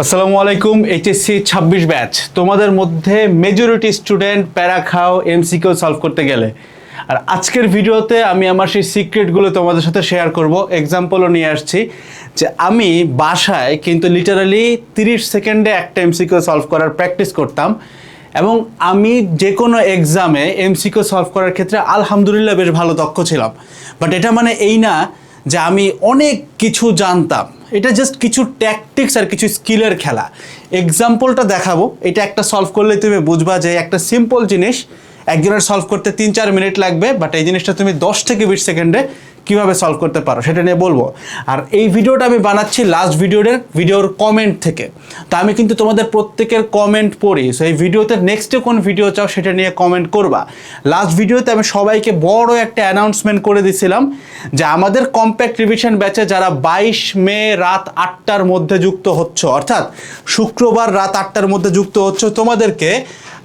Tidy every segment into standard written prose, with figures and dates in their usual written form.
আসসালামু আলাইকুম। HSC 26 batch তোমাদের মধ্যে মেজরিটি স্টুডেন্ট প্যারা খাও এমসিকিউ সলভ করতে গেলে। আর আজকের ভিডিওতে আমি আমার সেই সিক্রেটগুলো তোমাদের সাথে শেয়ার করব। এক্সাম্পলও নিয়ে আসছি যে আমি বাসায় কিন্তু লিটারালি 30 সেকেন্ডে একটা এমসিকিউ সলভ করার প্র্যাকটিস করতাম এবং আমি যে কোনো এক্সামে এমসিকিউ সলভ করার ক্ষেত্রে আলহামদুলিল্লাহ বেশ ভালো দক্ষ ছিলাম। বাট এটা মানে এই না যে আমি অনেক কিছু জানতাম, এটা জাস্ট কিছু ট্যাকটিক্স আর কিছু স্কিলের খেলা। এক্সাম্পলটা দেখাবো, এটা একটা সলভ করলে তুমি বুঝবা যে একটা সিম্পল জিনিস একজনের সলভ করতে 3-4 মিনিট লাগবে, বাট এই জিনিসটা তুমি 10 থেকে 20 সেকেন্ডে কীভাবে সলভ করতে পারো সেটা নিয়ে বলবো। আর এই ভিডিওটা আমি বানাচ্ছি লাস্ট ভিডিওর কমেন্ট থেকে। তো আমি কিন্তু তোমাদের প্রত্যেকের কমেন্ট পড়ি, সো এই ভিডিওতে নেক্সটে কোন ভিডিও চাও সেটা নিয়ে কমেন্ট করবা। লাস্ট ভিডিওতে আমি সবাইকে বড় একটা অ্যানাউন্সমেন্ট করে দিয়েছিলাম যে আমাদের কম্প্যাক্ট রিভিশন ব্যাচে যারা 22 মে রাত 8টার মধ্যে যুক্ত হচ্ছ, অর্থাৎ শুক্রবার রাত 8টার মধ্যে যুক্ত হচ্ছ, তোমাদেরকে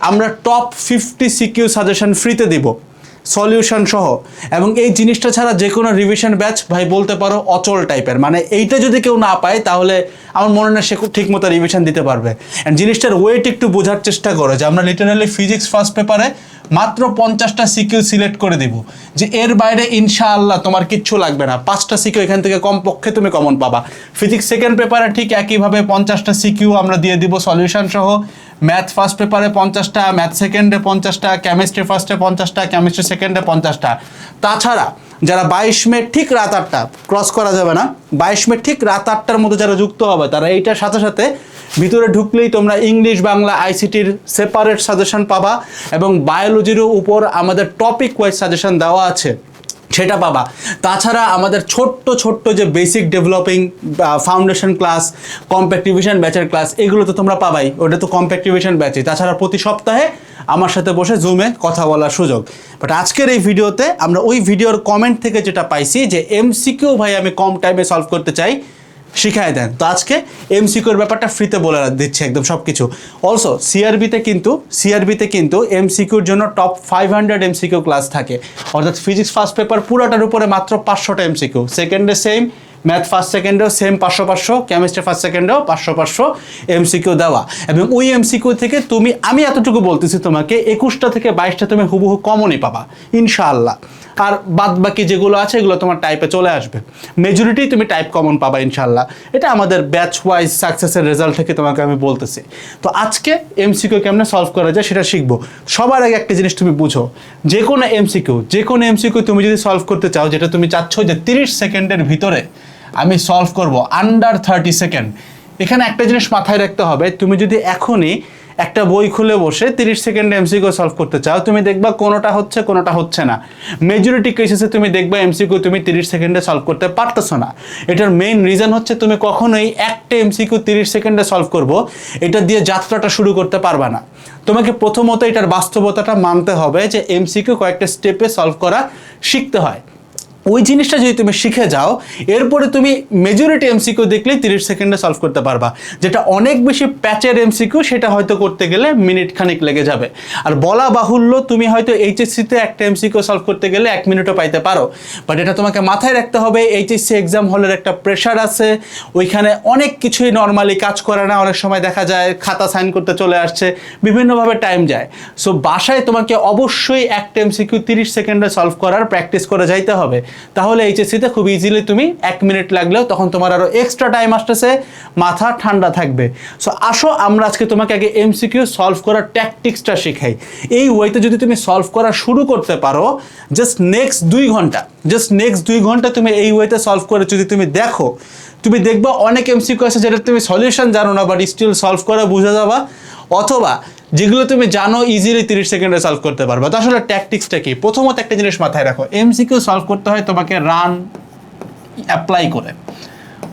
আমরা টপ 50 সিকিউ সাজেশন ফ্রিতে দিব, সলিউশন সহ। এবং এই জিনিসটা ছাড়া যে কোনো রিভিশন ব্যাচ ভাই বলতে পারো অচল টাইপের, মানে এইটা যদি কেউ না পায় তাহলে আমার মনে হয় সে খুব ঠিক মতো রিভিশন দিতে পারবে। অ্যান্ড জিনিসটার ওয়েট একটু বোঝার চেষ্টা করো যে আমরা লিটারালি ফিজিক্স ফার্স্ট পেপারে মাত্র 50টা সিকিউ সিলেক্ট করে দিব, যে এর বাইরে ইনশাআল্লাহ তোমার কিচ্ছু লাগবে না। 5টা সিকিউ এখান থেকে কমপক্ষে তুমি কমন পাবা। ফিজিক্স সেকেন্ড পেপারে ঠিক একইভাবে 50টা সিকিউ আমরা দিয়ে দিব সলিউশন সহ। ম্যাথ ফার্স্ট পেপারে 50টা, ম্যাথ সেকেন্ডে 50টা, কেমিস্ট্রি ফার্স্টে 50টা, কেমিস্ট্রি সেকেন্ডে 50টা। তাছাড়া যারা 22 মে ঠিক রাত 8টা, ক্রস করা যাবে না, 22 মে ঠিক রাত 8টার মধ্যে যারা যুক্ত হবে তারা এইটার সাথে সাথে ভিতরে ঢুকলেই তোমরা ইংলিশ, বাংলা, আইসিটির সেপারেট সাজেশন পাবা এবং বায়োলজিরও উপর আমাদের টপিক ওয়াইজ সাজেশন দেওয়া আছে সেটা পাবা। তাছাড়া আমাদের ছোট্ট যে basic developing foundation class, compact revision ব্যাচের ক্লাস, এগুলো তো তোমরা পাবাই, ওটা তো কম্প্যাক্ট রিভিশন ব্যাচে। তাছাড়া প্রতি সপ্তাহে আমার সাথে বসে জুমে কথা বলার সুযোগ। বাট আজকের এই ভিডিওতে আমরা ওই ভিডিওর কমেন্ট থেকে যেটা পাইছি যে এমসিকিউ ভাই আমি কম টাইমে সলভ করতে চাই, শিখাই দেন। তো আজকে এমসিকিউর ব্যাপারটা ফ্রিতে বলে দিচ্ছে একদম সব কিছু। অলসো সিআরবিতে কিন্তু এমসিকিউর জন্য টপ 500 এমসিকিউ ক্লাস থাকে, অর্থাৎ ফিজিক্স ফার্স্ট পেপার পুরোটার উপরে মাত্র 500টা এমসিকিউ, সেকেন্ডে সেম, ম্যাথ ফার্স্ট সেকেন্ডেও সেম 500, কেমিস্ট্রি ফার্স্ট সেকেন্ডেও 500 এমসিকিউ দেওয়া। এবং ওই এমসিকিউ থেকে আমি এতটুকু বলতেছি তোমাকে 21টা থেকে 22টা তুমি হুবহু কমনই পাবা ইনশাআল্লাহ। আর বাদ বাকি যেগুলো আছে এগুলো তোমার টাইপে চলে আসবে, মেজরিটি তুমি টাইপ কমন পাবা ইনশাআল্লাহ। এটা আমাদের ব্যাচ ওয়াইজ সাকসেসের রেজাল্ট থেকে তোমাকে আমি বলতেছি। তো আজকে এমসিকিউ কেমনে সলভ করা যায় সেটা শিখবো। সবার আগে একটা জিনিস তুমি বুঝো, যে কোনো এমসিকিউ তুমি যদি সলভ করতে চাও, যেটা তুমি চাচ্ছ যে 30 সেকেন্ডের ভিতরে আমি সলভ করব, আন্ডার 30 সেকেন্ড, এখানে একটা জিনিস মাথায় রাখতে হবে। তুমি যদি এখনই একটা বই খুলে বসে 30 সেকেন্ডে এমসিকিউ সলভ করতে চাও, তুমি দেখবা কোনোটা হচ্ছে না। মেজরিটি কেসেসে তুমি দেখবা এমসিকিউ তুমি 30 সেকেন্ডে সলভ করতে পারতেছো না। এটার মেইন রিজন হচ্ছে তুমি কখনোই একটা এমসিকিউ 30 সেকেন্ডে সলভ করব এটা দিয়ে যাত্রাটা শুরু করতে পারবা না। তোমাকে প্রথমত এটার বাস্তবতাটা মানতে হবে যে এমসিকিউ কয়েকটা স্টেপে সলভ করা শিখতে হয়। ওই জিনিসটা যদি তুমি শিখে যাও, এরপরে তুমি মেজরিটি এমসিকিউ দেখলেই 30 সেকেন্ডে সলভ করতে পারবা। যেটা অনেক বেশি প্যাচের এমসিকিউ, সেটা হয়তো করতে গেলে মিনিট খানিক লেগে যাবে। আর বলা বাহুল্য, তুমি হয়তো এইচএসসিতে একটা এমসিকিউ সলভ করতে গেলে 1 মিনিটও পাইতে পারো। বাট এটা তোমাকে মাথায় রাখতে হবে, এইচএসসি এক্সাম হলের একটা প্রেশার আছে, ওইখানে অনেক কিছুই নর্মালি কাজ করে না। অনেক সময় দেখা যায় খাতা সাইন করতে চলে আসছে, বিভিন্নভাবে টাইম যায়। সো বাসায় তোমাকে অবশ্যই একটা এমসিকিউ 30 সেকেন্ডে সলভ করার প্র্যাকটিস করে যাইতে হবে। তাহলে এইচএসসিতে খুব ইজিলি তুমি 1 মিনিট লাগলেও তখন তোমার আরও এক্সট্রা টাইম আসতেছে, মাথা ঠান্ডা থাকবে। সো আসো আমরা আজকে তোমাকে আগে এমসিকিউ সলভ করার ট্যাকটিক্সটা শেখাই। এই ওয়েতে যদি তুমি সলভ করা শুরু করতে পারো, জাস্ট নেক্সট 2 ঘন্টা তুমি এই ওয়েতে সলভ করে যদি তুমি দেখো, তুমি দেখবা অনেক এমসিকিউ আছে যেটা তুমি সলিউশন জানো না, বাট স্টিল সলভ করা বুঝে যাবা, অথবা যেগুলো তুমি জানো ইজিলি 30 সেকেন্ডে সলভ করতে পারবে। তো আসলে ট্যাকটিক্সটা কি? প্রথমত একটা জিনিস মাথায় রাখো, এমসিকিউ সলভ করতে হয় তোমাকে রান অ্যাপ্লাই করে,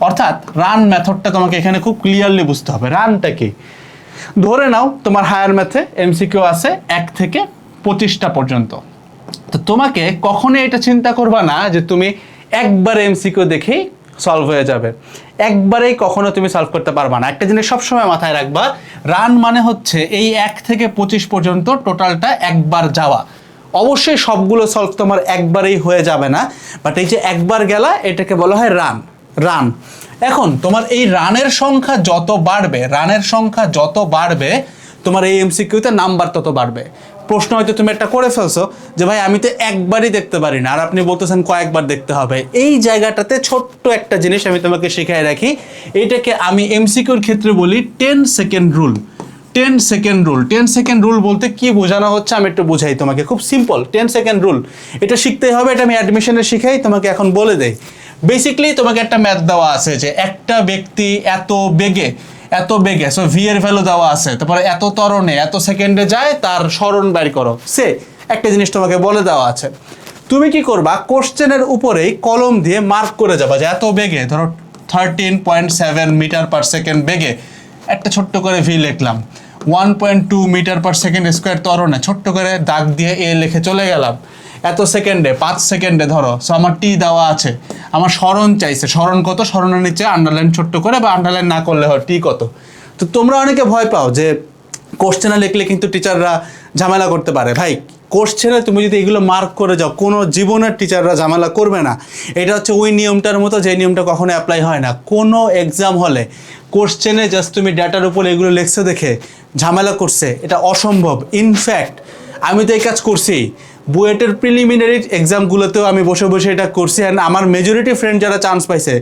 অর্থাৎ রান মেথডটা তোমাকে এখানে খুব ক্লিয়ারলি বুঝতে হবে। রানটা কি? ধরে নাও তোমার হায়ার ম্যাথে এমসিকিউ আছে 1 থেকে 25টা পর্যন্ত। তো তোমাকে কখনোই এটা চিন্তা করবা না যে তুমি একবার এমসিকিউ দেখেই সলভ হয়ে যাবে, একবারেই কখনো তুমি সলভ করতে পারবা না। একটা জিনিস সবসময় মাথায় রাখবা, রান মানে হচ্ছে এই 1 থেকে 25 পর্যন্ত টোটালটা একবার যাওয়া। অবশ্যই সবগুলো সলভ তোমার একবারেই হয়ে যাবে না, বাট এই যে একবার গেলা এটাকে বলা হয় রান। এখন তোমার এই রানের সংখ্যা যত বাড়বে তোমার এই এমসিকিউতে নাম্বার তত বাড়বে। প্রশ্ন হয়তো তুমি একটা করে ফেলছো যে ভাই আমি তো একবারই দেখতে পারি না, আর আপনি বলতেছেন কয়েকবার দেখতে হবে। এই জায়গাটাতে ছোট্ট একটা জিনিস আমি তোমাকে শিখাই রাখি, এইটাকে আমি এমসিকিউর ক্ষেত্রে বলি 10 সেকেন্ড রুল। 10 সেকেন্ড রুল বলতে কি বোঝানো হচ্ছে আমি একটু বোঝাই তোমাকে, খুব সিম্পল। 10 সেকেন্ড রুল এটা শিখতেই হবে, এটা আমি অ্যাডমিশনে শিখাই, তোমাকে এখন বলে দেই। বেসিক্যালি তোমাকে একটা ম্যাথ দেওয়া আছে যে একটা ব্যক্তি এত বেগে সো ভি এর ভ্যালু দেওয়া আছে, তারপরে এত ত্বরণে এত সেকেন্ডে যায়, তার সরণ বের করো। সে একটা জিনিস তোমাকে বলে দেওয়া আছে, তুমি কি করবা, কোশ্চেনের উপরেই কলম দিয়ে মার্ক করে যাবা যে এত বেগে, ধরো 13.7 মিটার পার সেকেন্ড বেগে একটা ছোট্ট করে ভি লিখলাম, 1.2 মিটার পার সেকেন্ড স্কোয়ার ত্বরণে ছোট্ট করে দাগ দিয়ে এ লিখে চলে গেলাম, এত সেকেন্ডে 5 সেকেন্ডে ধরো। সো আমার টি দেওয়া আছে, আমার স্মরণ চাইছে, স্মরণ কত, স্মরণের নিচে আন্ডারলাইন ছোট্ট করে, বা আন্ডারলাইন না করলে হয় টি কত। তো তোমরা অনেকে ভয় পাও যে কোশ্চেনে লিখলে কিন্তু টিচাররা ঝামেলা করতে পারে। ভাই কোশ্চেনে তুমি যদি এগুলো মার্ক করে যাও, কোনো জীবনের টিচাররা ঝামেলা করবে না। এটা হচ্ছে ওই নিয়মটার মতো যে নিয়মটা কখনো অ্যাপ্লাই হয় না। কোনো এক্সাম হলে কোশ্চেনে জাস্ট তুমি ডাটার উপর এগুলো লিখছো দেখে ঝামেলা করছে, এটা অসম্ভব। ইনফ্যাক্ট আমি তো এই কাজ করছি, বুয়েটের প্রিলিমিনারি এক্সামগুলোতেও আমি বসে বসে এটা করছি। অ্যান্ড আমার মেজরিটি ফ্রেন্ড যারা চান্স পাইছে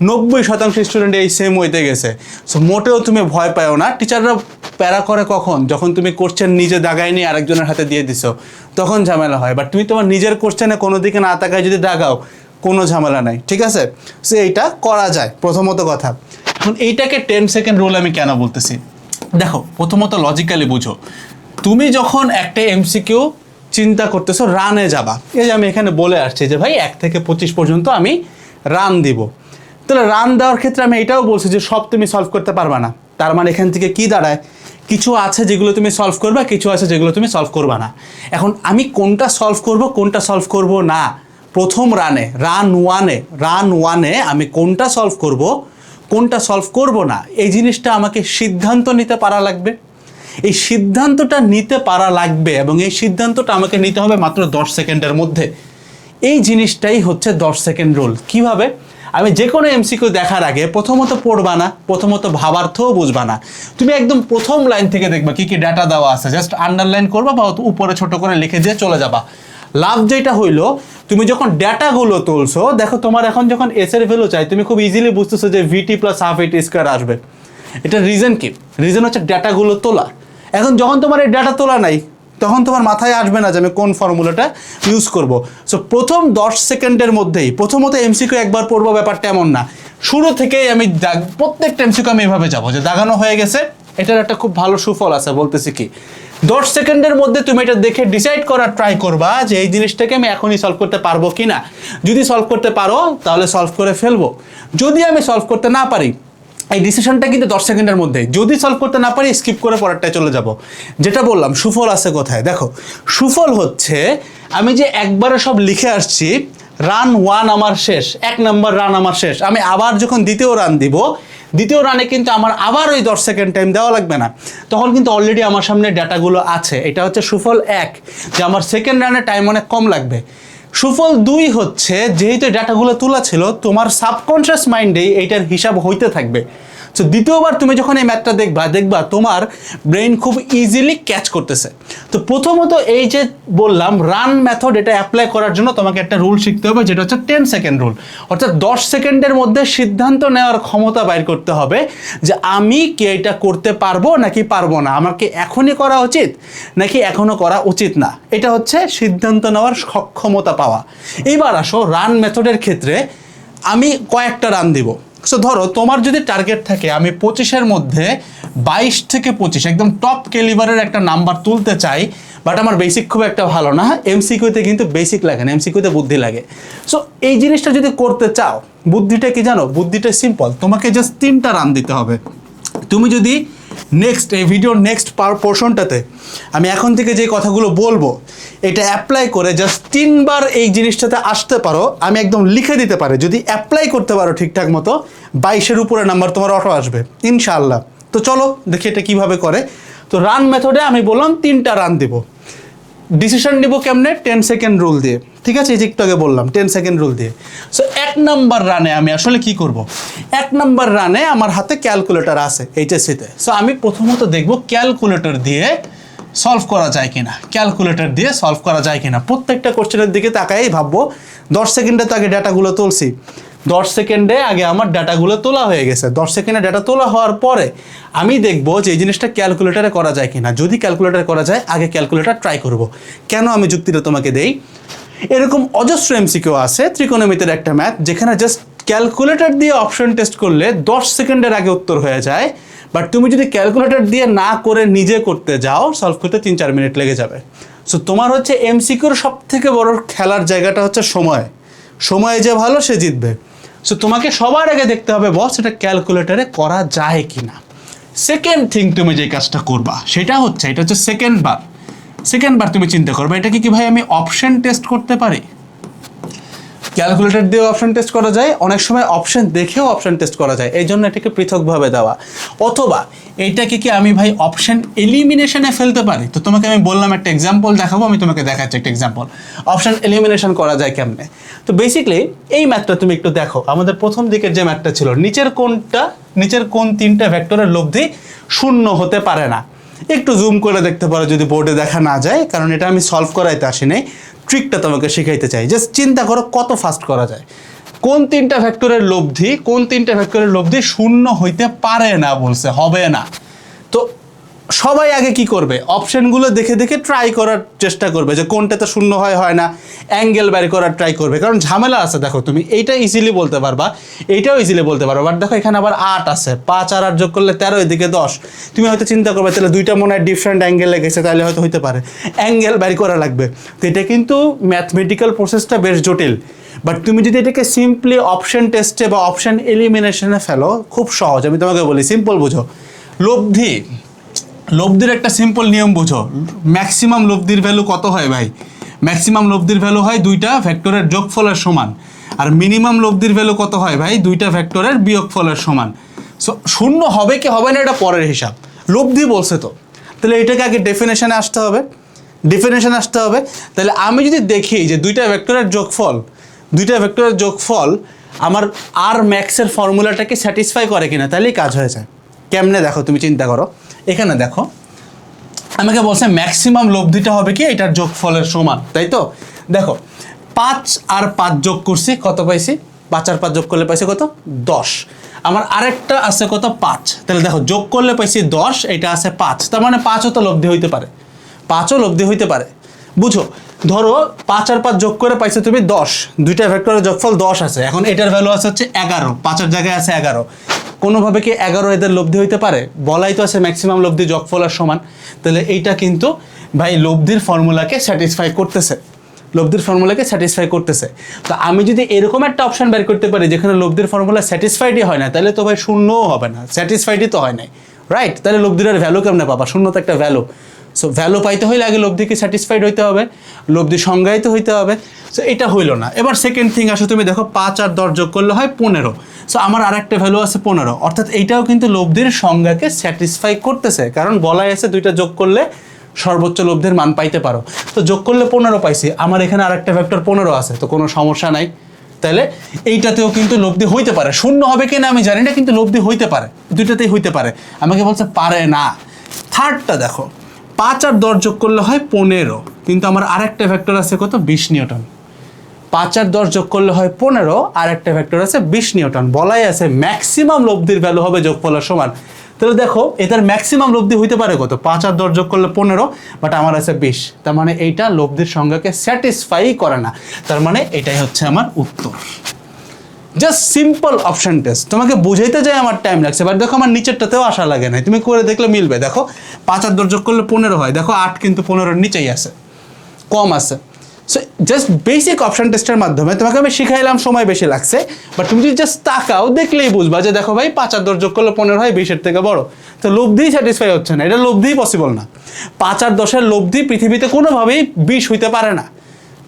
90% স্টুডেন্ট এই সেম ওয়েতে গেছে। সো মোটেও তুমি ভয় পাও না। টিচাররা প্যারা করে কখন, যখন তুমি কোশ্চেন নিজে দাগাই নিয়ে আরেকজনের হাতে দিয়ে দিছো, তখন ঝামেলা হয়। বাট তুমি তোমার নিজের কোশ্চেনে কোনো দিকে না তাকায় যদি দাগাও, কোনো ঝামেলা নাই, ঠিক আছে? সো এইটা করা যায়, প্রথমত কথা। এখন এইটাকে 10 সেকেন্ড রুল আমি কেন বলতেছি, দেখো প্রথমত লজিক্যালি বুঝো। তুমি যখন একটা এমসিকিউ চিন্তা করতেছো, রানে যাবা, এই যে আমি এখানে বলে আসছি যে ভাই 1 থেকে 25 পর্যন্ত আমি রান দিব, তাহলে রান দেওয়ার ক্ষেত্রে আমি এটাও বলছি যে সব তুমি সলভ করতে পারবা না। তার মানে এখান থেকে কি দাঁড়ায়, কিছু আছে যেগুলো তুমি সলভ করবা, কিছু আছে যেগুলো তুমি সলভ করবা না। এখন আমি কোনটা সলভ করব না, প্রথম রান ওয়ানে আমি কোনটা সলভ করব না, এই জিনিসটা আমাকে সিদ্ধান্ত নিতে পারা লাগবে। এই সিদ্ধান্তটা নিতে পারা লাগবে এবং এই সিদ্ধান্তটা আমাকে নিতে হবে মাত্র 10 সেকেন্ডের মধ্যে। এই জিনিসটাই হচ্ছে 10 সেকেন্ড রুল। কিভাবে, আমি যে কোনো এমসিকিউ দেখার আগে প্রথমত পড়বা না, প্রথমত ভাবার্থও বুঝবা না। তুমি একদম প্রথম লাইন থেকে দেখবা কি কি ডাটা দেওয়া আছে, জাস্ট আন্ডারলাইন করবা বা উপরে ছোট করে লিখে দিয়ে চলে যাবা। লাভ যেটা হইলো, তুমি যখন ডাটাগুলো তুলছো, দেখো তোমার এখন যখন এস এর ভ্যালু চাই, তুমি খুব ইজিলি বুঝতেছো যে ভিটি প্লাস হাফ এটি স্কোয়ার আসবে। এটা রিজন কি, রিজন হচ্ছে ডাটাগুলো তোলা। এখন যখন তোমার এই ডাটা তোলা নাই, তখন তোমার মাথায় আসবে না যে আমি কোন ফর্মুলাটা ইউজ করব। সো প্রথম 10 সেকেন্ডের মধ্যেই প্রথমত এমসিকিউ একবার পড়বো, ব্যাপারটা এমন না। শুরু থেকেই আমি প্রত্যেকটা এমসিকিউ আমি এভাবে যাবো যে দাগানো হয়ে গেছে। এটার একটা খুব ভালো সুফল আছে, বলতেছি কি, 10 সেকেন্ডের মধ্যে তুমি এটা দেখে ডিসাইড করার ট্রাই করবা যে এই জিনিসটাকে আমি এখনই সলভ করতে পারবো কি না। যদি সলভ করতে পারো তাহলে সলভ করে ফেলবো, যদি আমি সলভ করতে না পারি, এই ডিসিশনটা কিন্তু 10 সেকেন্ডের মধ্যে, যদি সলভ করতে না পারি স্কিপ করে পরেরটায় চলে যাব। যেটা বললাম সুফল আছে কোথায়, দেখো সুফল হচ্ছে আমি যে একবারে সব লিখে আসছি, রান 1 আমার শেষ, 1 নম্বর রান আমার শেষ, আমি আবার যখন দ্বিতীয় রান দিব, দ্বিতীয় রানে কিন্তু আমার আবার ওই 10 সেকেন্ড টাইম দেওয়া লাগবে না, তখন কিন্তু অলরেডি আমার সামনে ডাটাগুলো আছে। এটা হচ্ছে সুফল 1, যে আমার সেকেন্ড রানে টাইম অনেক কম লাগবে। সুফল 2 হচ্ছে যেহেতু ডাটাগুলো তোলা ছিল, তোমার সাবকনশিয়াস মাইন্ডে এইটার হিসাব হইতে থাকবে। সো দ্বিতীয়বার তুমি যখন এই ম্যাথটা দেখবা তোমার ব্রেন খুব ইজিলি ক্যাচ করতেছে। তো প্রথমত এই যে বললাম রান মেথড, এটা অ্যাপ্লাই করার জন্য তোমাকে একটা রুল শিখতে হবে, যেটা হচ্ছে 10 সেকেন্ড রুল। অর্থাৎ 10 সেকেন্ডের মধ্যে সিদ্ধান্ত নেওয়ার ক্ষমতা বাইর করতে হবে যে আমি কি এটা করতে পারবো নাকি পারবো না, আমাকে এখনই করা উচিত নাকি এখনো করা উচিত না। এটা হচ্ছে সিদ্ধান্ত নেওয়ার সক্ষমতা পাওয়া। এইবার আসো রান মেথডের ক্ষেত্রে আমি কয়েকটা রান দিব। সো ধরো তোমার যদি টার্গেট থাকে আমি 25-এর মধ্যে 22 থেকে 25 একদম টপ ক্যালিবারের একটা নাম্বার তুলতে চাই, বাট আমার বেসিক খুব একটা ভালো না। এমসিকিউতে কিন্তু বেসিক লাগে না, এমসিকিউতে বুদ্ধি লাগে। সো এই জিনিসটা যদি করতে চাও, বুদ্ধিটা কি জানো, বুদ্ধিটা সিম্পল, তোমাকে জাস্ট 3টা রান দিতে হবে। তুমি যদি এই ভিডিওর নেক্সট পোর্শনটাতে আমি এখন থেকে যে কথাগুলো বলবো এটা অ্যাপ্লাই করে জাস্ট 3বার এই জিনিসটাতে আসতে পারো, আমি একদম লিখে দিতে পারি, যদি অ্যাপ্লাই করতে পারো ঠিকঠাক মতো, 22-এর উপরে নাম্বার তোমার অটো আসবে ইনশাআল্লাহ। তো চলো দেখি এটা কিভাবে করে। তো রান মেথডে আমি বললাম 3টা রান দেব। ডিসিশন নিব কেমনে? 10 সেকেন্ড রুল দিয়ে, ঠিক আছে? এই যে একটু আগে বললাম 10 সেকেন্ড রুল দিয়ে। সো 1 নাম্বার রানে আমি আসলে কি করব? 1 নাম্বার রানে আমার হাতে ক্যালকুলেটর আছে এইচএসসিতে। সো আমি প্রথমত দেখব ক্যালকুলেটর দিয়ে সলভ করা যায় কিনা, ক্যালকুলেটর দিয়ে সলভ করা যায় কিনা। প্রত্যেকটা কোশ্চেনের দিকে তাকাই ভাববো 10 সেকেন্ডে তো আগে ডাটাগুলো তুলছি, 10 সেকেন্ডে আগে আমার ডাটাগুলো তোলা হয়ে গেছে। 10 সেকেন্ডে ডাটা তোলা হওয়ার পরে আমি দেখবো যে এই জিনিসটা ক্যালকুলেটারে করা যায় কিনা। যদি ক্যালকুলেটারে করা যায়, আগে ক্যালকুলেটার ট্রাই করব। কেন আমি যুক্তিটা তোমাকে দেই, এরকম অজস্র এমসিকিউ আছে ত্রিকোণমিতির একটা ম্যাথ, যেখানে জাস্ট ক্যালকুলেটর দিয়ে অপশন টেস্ট করলে 10 সেকেন্ডের আগে উত্তর হয়ে যায়। বাট তুমি যদি ক্যালকুলেটর দিয়ে না করে নিজে করতে যাও, সলভ করতে 3-4 মিনিট লেগে যাবে। সো তোমার হচ্ছে এমসিকিউর সব থেকে বড় খেলার জায়গাটা হচ্ছে সময়। সময়ে যে ভালো সে জিতবে। সো তোমাকে সবার আগে দেখতে হবে বস এটা ক্যালকুলেটরে করা যায় কিনা। সেকেন্ড থিং তুমি যে কাজটা করবা সেটা হচ্ছে, এটা হচ্ছে সেকেন্ড বার তুমি চিন্তা করবে এটা কি ভাই আমি অপশন টেস্ট করতে পারি? ক্যালকুলেটর দিয়েও অপশন টেস্ট করা যায়, অনেক সময় অপশন দেখেও অপশন টেস্ট করা যায়, এই জন্য এটাকে পৃথকভাবে দেওয়া। অথবা এইটাকে কি আমি ভাই অপশন এলিমিনেশনে ফেলতে পারি? তো তোমাকে আমি বললাম একটা এক্সাম্পল দেখাবো, আমি তোমাকে দেখাচ্ছি একটা এক্সাম্পল অপশন এলিমিনেশন করা যায় কেমনে। তো বেসিক্যালি এই ম্যাথটা তুমি একটু দেখো, আমাদের প্রথম দিকের যে ম্যাথটা ছিল, নিচের কোন 3টা ভেক্টরের লব্ধি শূন্য হতে পারে না। একটু জুম করে দেখতে পারো যদি বোর্ডে দেখা না যায়, কারণ এটা আমি সলভ করাইতে আসি নাই, ট্রিকটা তোমাকে শিখাইতে চাই। জাস্ট চিন্তা করো কত ফাস্ট করা যায়। কোন 3টা ভেক্টরের লব্ধি শূন্য হইতে পারে না বলছে, হবে না। তো সবাই আগে কি করবে? অপশনগুলো দেখে দেখে ট্রাই করার চেষ্টা করবে যে কোনটাতে শূন্য হয় না, অ্যাঙ্গেল বের করার ট্রাই করবে, কারণ ঝামেলা আছে। দেখো তুমি এইটা ইজিলি বলতে পারবা, এইটাও ইজিলি বলতে পারবা, বাট দেখো এখানে আবার 8 আছে, 5 আর 8 যোগ করলে 13, এদিকে 10। তুমি হয়তো চিন্তা করবে তাহলে দুইটা মনে হয় ডিফারেন্ট অ্যাঙ্গেলে গেছে, তাহলে হয়তো হইতে পারে, অ্যাঙ্গেল বের করা লাগবে। তো এটা কিন্তু ম্যাথমেটিক্যাল প্রসেসটা বেশ জটিল। বাট তুমি যদি এটাকে সিম্পলি অপশন টেস্টে বা অপশন এলিমিনেশনে ফেলো, খুব সহজ। আমি তোমাকে বলি, সিম্পল বুঝো। লব্ধির একটা সিম্পল নিয়ম বুঝো। ম্যাক্সিমাম লব্ধির ভ্যালু কত হয় ভাই? ম্যাক্সিমাম লব্ধির ভ্যালু হয় 2টা ভেক্টরের যোগফলের সমান। আর মিনিমাম লব্ধির ভ্যালু কত হয় ভাই? 2টা ভেক্টরের বিয়োগফলের সমান। সো শূন্য হবে কি হবে না এটা পরের হিসাব, লব্ধি বলছে তো। তাহলে এটাকে আগে ডেফিনেশনে আসতে হবে। তাহলে আমি যদি দেখি যে 2টা ভেক্টরের যোগফল আমার আর ম্যাক্সের ফর্মুলাটাকে স্যাটিসফাই করে কিনা, তাহলেই কাজ হয়ে যায়। কেমনে দেখো, তুমি চিন্তা করো, এখানে দেখো আমাকে বলছে ম্যাক্সিমাম লব্ধিটা হবে কি এটার যোগফলের সমান, তাই তো? দেখো 5 আর 5 যোগ করছি, কত পাইছি? 5 আর 5 যোগ করলে পাইছি কত? 10। আমার আরেকটা আছে কত? 5। তাহলে দেখো যোগ করলে পাইছি 10, এটা আছে 5, তার মানে 5ও তো লব্ধি হইতে পারে, বুঝো। ধরো 5 আর 5 যোগ করে পাইছো তুমি 10, 2টা ভেক্টরের যোগফল 10 আছে। এখন এটার ভ্যালু আছে হচ্ছে 11, 5 এর জায়গায় আছে 11। কোনোভাবে কি 11 এদের লব্ধি হইতে পারে? বলাই তো আছে ম্যাক্সিমাম লব্ধি যোগফলের সমান। তাহলে এইটা কিন্তু ভাই লব্ধির ফর্মুলাকে স্যাটিসফাই করতেছে। তো আমি যদি এরকম একটা অপশন বের করতে পারি যেখানে লব্ধির ফর্মুলা স্যাটিসফাইডই হয় না, তাহলে তো ভাই শূন্যও হবে না, স্যাটিসফাইডই তো হয় নাই, রাইট? তাহলে লব্ধির ভ্যালু কেমনে পাবা? শূন্য তো একটা ভ্যালু। সো ভ্যালু পাইতে হইলে আগে লব্ধিকে স্যাটিসফাইড হইতে হবে, লব্ধি সংজ্ঞায়িত হইতে হবে। সো এটা হইল না। এবার সেকেন্ড থিং আসো, তুমি দেখো 5 আর 10 যোগ করলে হয় 15। সো আমার আরেকটা ভ্যালু আছে 15, অর্থাৎ এইটাও কিন্তু লব্ধির সংজ্ঞাকে স্যাটিসফাই করতেছে, কারণ বলাই আছে 2টা যোগ করলে সর্বোচ্চ লব্ধির মান পাইতে পারো। তো যোগ করলে 15 পাইছি, আমার এখানে আরেকটা ভেক্টর 15 আছে, তো কোনো সমস্যা নাই। তাহলে এইটাতেও কিন্তু লব্ধি হইতে পারে। শূন্য হবে কিনা আমি জানি না, কিন্তু লব্ধি হইতে পারে, দুইটাতেই হইতে পারে। আমাকে বলছে পারে না। থার্ডটা দেখো, 5 আর 10 যোগ করলে হয় 15, কিন্তু আমার আরেকটা ভেক্টর আছে কত? 20 নিউটন। 5 আর 10 যোগ করলে হয় 15, আর একটা ভেক্টর আছে 20 নিউটন। বলাই আছে ম্যাক্সিমাম লব্ধির ভ্যালু হবে যোগফলের সমান। তাহলে দেখো এটার ম্যাক্সিমাম লব্ধি হইতে পারে কত? 5 আর 10 যোগ করলে 15, বাট আমার আছে 20। তার মানে এইটা লব্ধির সংজ্ঞাকে স্যাটিসফাই করে না, তার মানে এটাই হচ্ছে আমার উত্তর। Just simple option test. তোমাকে বুঝাইতে যাই আমার টাইম লাগছে, বাট দেখো আমার নিচেরটাতেও আসা লাগে না, তুমি করে দেখলে মিলবে। দেখো 5 আর 10 যোগ করলে 15 হয়, দেখো 8 কিন্তু 15-এর নিচেই আছে, কম আছে। সো জাস্ট বেসিক অপশন টেস্টের মাধ্যমে তোমাকে আমি শিখাইলাম, সময় বেশি লাগছে, বাট তুমি যদি জাস্ট তাকাও দেখলেই বুঝবা যে দেখো ভাই 5 আর 10 যোগ করলে 15 হয়, 20-এর থেকে বড়। তো লব্ধি স্যাটিসফাই হচ্ছে না, এটা লব্ধিই পসিবল না। 5 আর 10-এর লব্ধি পৃথিবীতে কোনোভাবেই 20 হইতে পারে না।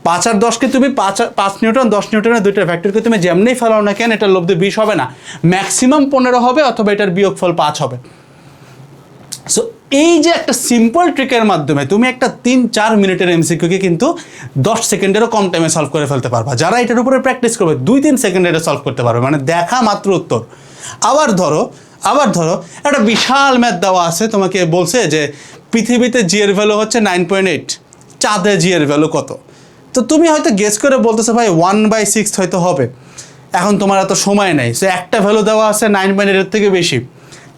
5 আর 10কে তুমি 5 নিউটন 10 নিউটনের দুইটা ভেক্টরকে তুমি যেমনি ফেলাও না কেন, এটার লব্ধি 20 হবে না, ম্যাক্সিমাম 15 হবে, অথবা এটার বিয়োগফল 5 হবে। সো এই যে একটা সিম্পল ট্রিকের মাধ্যমে তুমি একটা 3-4 মিনিটের এমসিকিউকে কিন্তু 10 সেকেন্ডেরও কম টাইমে সলভ করে ফেলতে পারবা। যারা এটার উপরে প্র্যাকটিস করবে 2-3 সেকেন্ডে এটা সলভ করতে পারবে, মানে দেখা মাত্র উত্তর। আবার ধরো একটা বিশাল ম্যাথ দেওয়া আছে, তোমাকে বলছে যে পৃথিবীতে জি এর ভ্যালু হচ্ছে 9.8, চাঁদে জি এর ভ্যালু কত? তো তুমি হয়তো গেস করে বলতেছো ভাই 1/6 হয়তো হবে। এখন তোমার এত সময় নেই, সে একটা ভ্যালু দেওয়া আছে 9.8 থেকে বেশি,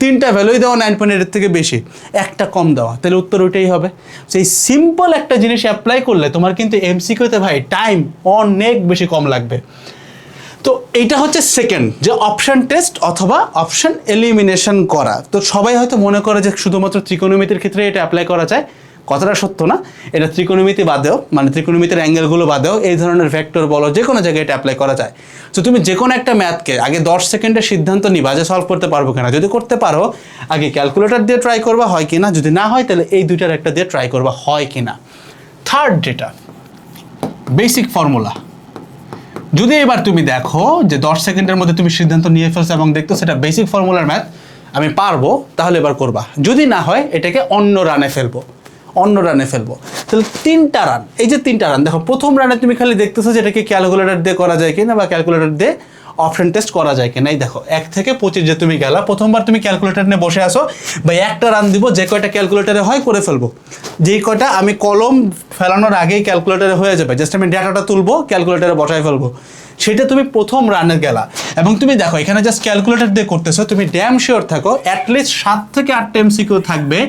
3টা ভ্যালুই দেওয়া 9.8 থেকে বেশি, একটা কম দেওয়া, তাহলে উত্তর ওইটাই হবে। সেই সিম্পল একটা জিনিস অ্যাপ্লাই করলে তোমার কিন্তু এমসিকিউতে ভাই টাইম অনেক বেশি কম লাগবে। তো এইটা হচ্ছে সেকেন্ড, যে অপশন টেস্ট অথবা অপশন এলিমিনেশন করা। তো সবাই হয়তো মনে করে যে শুধুমাত্র ত্রিকোণমিতির ক্ষেত্রে এটা অ্যাপ্লাই করা যায়, কথাটা সত্য না। এটা ত্রিকোণমিতি বাদেও, মানে ত্রিকোণমিতির অ্যাঙ্গেলগুলো বাদেও এই ধরনের ভেক্টর বলো যে কোনো জায়গায় এটা অ্যাপ্লাই করা যায়। তো তুমি যে কোনো একটা ম্যাথকে আগে 10 সেকেন্ডের সিদ্ধান্ত নিবা যে সলভ করতে পারবো কিনা। যদি করতে পারো আগে ক্যালকুলেটর দিয়ে ট্রাই করবা হয় কিনা, যদি না হয় তাহলে এই দুইটার একটা দিয়ে ট্রাই করবা হয় কিনা। থার্ড যেটা বেসিক ফর্মুলা, যদি এবার তুমি দেখো যে 10 সেকেন্ডের মধ্যে তুমি সিদ্ধান্ত নিয়ে ফেলছো এবং দেখতো সেটা বেসিক ফর্মুলার ম্যাথ আমি পারবো, তাহলে এবার করবা। যদি না হয় এটাকে অন্য রানে ফেলবো। তাহলে 3টা রান, এই যে 3টা রান দেখো, প্রথম রানে তুমি খালি দেখতেছো যে এটাকে ক্যালকুলেটর দিয়ে করা যায় কিনা বা ক্যালকুলেটর দিয়ে অপশন টেস্ট করা যায় কিনা। এই দেখো 1 থেকে 25 যে তুমি গেলা, প্রথমবার তুমি ক্যালকুলেটর নিয়ে বসে আসো, বা একটা রান দিব, যে কয়টা ক্যালকুলেটরে হয় করে ফেলবো। যেই কয়টা আমি কলম ফেলানোর আগেই ক্যালকুলেটরে হয়ে যাবে, জাস্ট আমি ডাটাটা তুলবো ক্যালকুলেটরে বসাই ফেলবো, সেটা তুমি প্রথম রানে গেলা। এবং তুমি দেখো এখানে জাস্ট ক্যালকুলেটর দিয়ে করতেছো, তুমি ড্যাম শিওর থাকো অ্যাটলিস্ট 7 থেকে 8টা এমসিকিউ থাকবে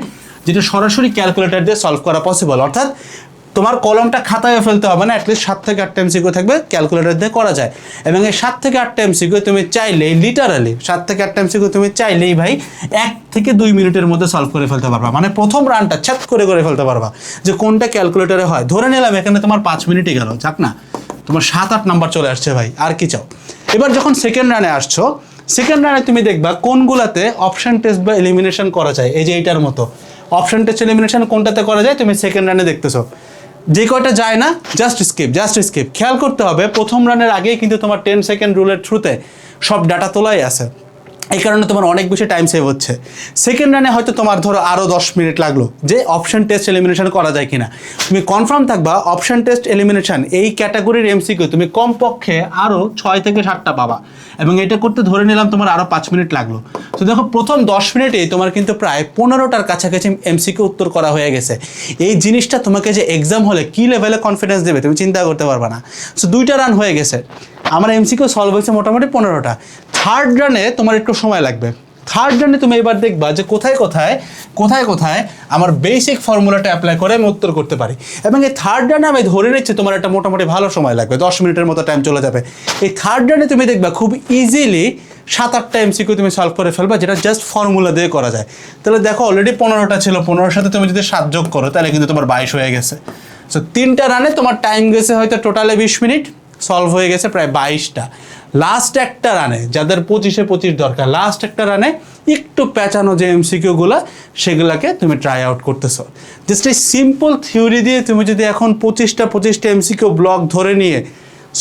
যেটা সরাসরি ক্যালকুলেটর দিয়ে সলভ করা পসিবল। অর্থাৎ তোমার কলমটা খাতায় ফেলতে হবে না, অ্যাটলিস্ট 7 থেকে 8টা এমসিকিউ থাকবে ক্যালকুলেটর দিয়ে করা যায়। এবং এই 7 থেকে 8টা এমসিকিউ তুমি চাইলেই লিটারালি 7 থেকে 8টা এমসিকিউ তুমি চাইলেই ভাই 1 থেকে 2 মিনিটের মধ্যে সলভ করে ফেলতে পারবা। মানে প্রথম রানটা ছ্যাত করে ফেলতে পারবা যে কোনটা ক্যালকুলেটরে হয়। ধরে নিলাম এখানে তোমার 5 মিনিটই গেল, যাক না, তোমার 7-8 নাম্বার চলে আসছে ভাই, আর কি চাও। এবার যখন সেকেন্ড রানে আসছো, সেকেন্ড রানে তুমি দেখবা কোনগুলাতে অপশন টেস্ট বা এলিমিনেশন করা যায়। এই যে এইটার মতো অপশন টেস্ট এলিমিনেশন কোনটাতে করা যায় তুমি সেকেন্ড রানে দেখতেছো। যে কয়টা যায় না জাস্ট স্কিপ। খেয়াল করতে হবে প্রথম রানের আগেই কিন্তু তোমার 10 সেকেন্ড রুলের থ্রুতে সব ডাটা তোলাই আছে, এই কারণে তোমার অনেক বেশি টাইম সেভ হচ্ছে। সেকেন্ড রানে হয়তো তোমার ধরো আরও 10 মিনিট লাগলো যে অপশন টেস্ট এলিমিনেশন করা যায় কিনা। তুমি কনফার্ম থাকবা অপশন টেস্ট এলিমিনেশন এই ক্যাটাগরির এমসিকিউ তুমি কমপক্ষে আরও 6 থেকে 7টা পাবা, এবং এটা করতে ধরে নিলাম তোমার আরও 5 মিনিট লাগলো। তো দেখো প্রথম 10 মিনিটেই তোমার কিন্তু প্রায় 15টার কাছাকাছি এমসিকিউ উত্তর করা হয়ে গেছে। এই জিনিসটা তোমাকে যে এক্সাম হলে কী লেভেলে কনফিডেন্স দেবে তুমি চিন্তা করতে পারবা না। সো 2টা রান হয়ে গেছে, আমার এমসিকিউ সলভ হয়েছে মোটামুটি 15টা। থার্ড রানে তোমার একটু সময় লাগবে। থার্ড রানে তুমি এবার দেখবা যে কোথায় কোথায় আমার বেসিক ফর্মুলাটা অ্যাপ্লাই করে আমি উত্তর করতে পারি। এবং এই থার্ড রানে আমি ধরে নিচ্ছি তোমার একটা মোটামুটি ভালো সময় লাগবে, 10 মিনিটের মতো টাইম চলে যাবে। এই থার্ড রানে তুমি দেখবা খুব ইজিলি 7-8টা এমসিকিউ তুমি সলভ করে ফেলবা, যেটা জাস্ট ফর্মুলা দিয়ে করা যায়। তাহলে দেখো অলরেডি 15টা ছিল, 15-এর সাথে তুমি যদি 7 যোগ করো তাহলে কিন্তু তোমার 22 হয়ে গেছে। সো 3টা রানে তোমার টাইম গেছে হয়তো টোটালে 20 মিনিট, সলভ হয়ে গেছে প্রায় 22টা। লাস্ট একটা রানে যাদের 25-এ 25 দরকার, লাস্ট একটা রানে একটু প্যাঁচানো যে এমসিকিউগুলো সেগুলোকে তুমি ট্রাই আউট করতেছো। জাস্ট এই সিম্পল থিওরি দিয়ে তুমি যদি এখন 25টা এমসিকিউ ব্লক ধরে নিয়ে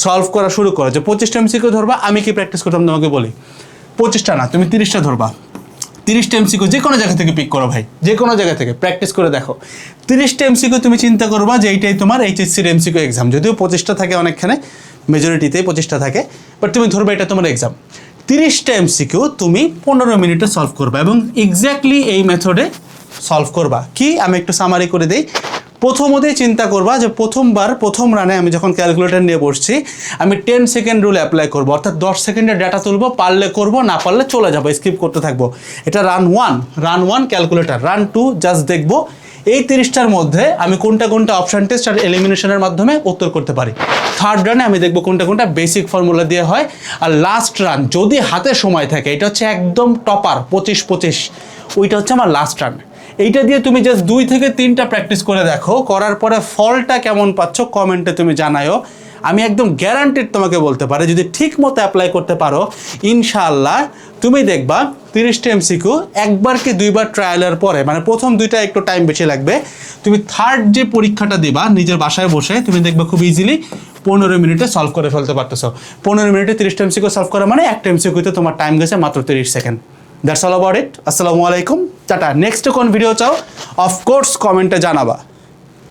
সলভ করা শুরু করো, যে 25টা এমসিকিউ ধরবা, আমি কি প্র্যাকটিস করতাম তোমাকে বলি, 25টা না তুমি 30টা ধরবা। 30টা এমসিকিউ যে কোনো জায়গা থেকে পিক করো ভাই, যে কোনো জায়গা থেকে প্র্যাকটিস করে দেখো। 30টা এমসিকিউ তুমি চিন্তা করবা যে এইটাই তোমার এইচএসসির এমসিকিউ এক্সাম, যদিও 25টা থাকে অনেকখানে, মেজরিটিতেই 25টা থাকে, বাট তুমি ধরবে এটা তোমার এক্সাম। 30টা এমসিকিউ তুমি 15 মিনিটে সলভ করবা এবং এক্স্যাক্টলি এই মেথডে সলভ করবা। কি আমি একটু সামারি করে দিই। প্রথমতেই চিন্তা করবা যে প্রথম রানে আমি যখন ক্যালকুলেটর নিয়ে বসছি আমি 10 সেকেন্ড রুল অ্যাপ্লাই করবো, অর্থাৎ 10 সেকেন্ডের ডাটা তুলবো, পারলে করবো, না পারলে চলে যাবো, স্কিপ করতে থাকবো। এটা run one calculator. Run 2 just দেখবো এই 30টার মধ্যে আমি কোনটা অপশন টেস্ট আর এলিমিনেশনের মাধ্যমে উত্তর করতে পারি। থার্ড রানে আমি দেখবো কোনটা বেসিক ফর্মুলা দিয়ে হয়। আর লাস্ট রান যদি হাতে সময় থাকে, এটা হচ্ছে একদম টপার 25, ওইটা হচ্ছে আমার লাস্ট রান। এইটা দিয়ে তুমি জাস্ট 2 থেকে 3টা প্র্যাকটিস করে দেখো, করার পরে ফলটা কেমন পাচ্ছ কমেন্টে তুমি জানায়ও। আমি একদম গ্যারান্টেড তোমাকে বলতে পারি যদি ঠিক মতো অ্যাপ্লাই করতে পারো ইনশাআল্লাহ তুমি দেখবা 30টা এমসিকিউ একবার কি 2বার ট্রায়ালের পরে, মানে প্রথম 2টা একটু টাইম বেশি লাগবে, তুমি থার্ড যে পরীক্ষাটা দিবা নিজের বাসায় বসে তুমি দেখবা খুব ইজিলি 15 মিনিটে সলভ করে ফেলতে পারতেছো। 15 মিনিটে 30টা এমসিকিউ সলভ করা মানে একটা এমসিকিউতে তোমার টাইম গেছে মাত্র 30 second. That's all about it. আসসালামু আলাইকুম। টাটা। নেক্সট কোন ভিডিও চাও অফকোর্স কমেন্টে জানাবা।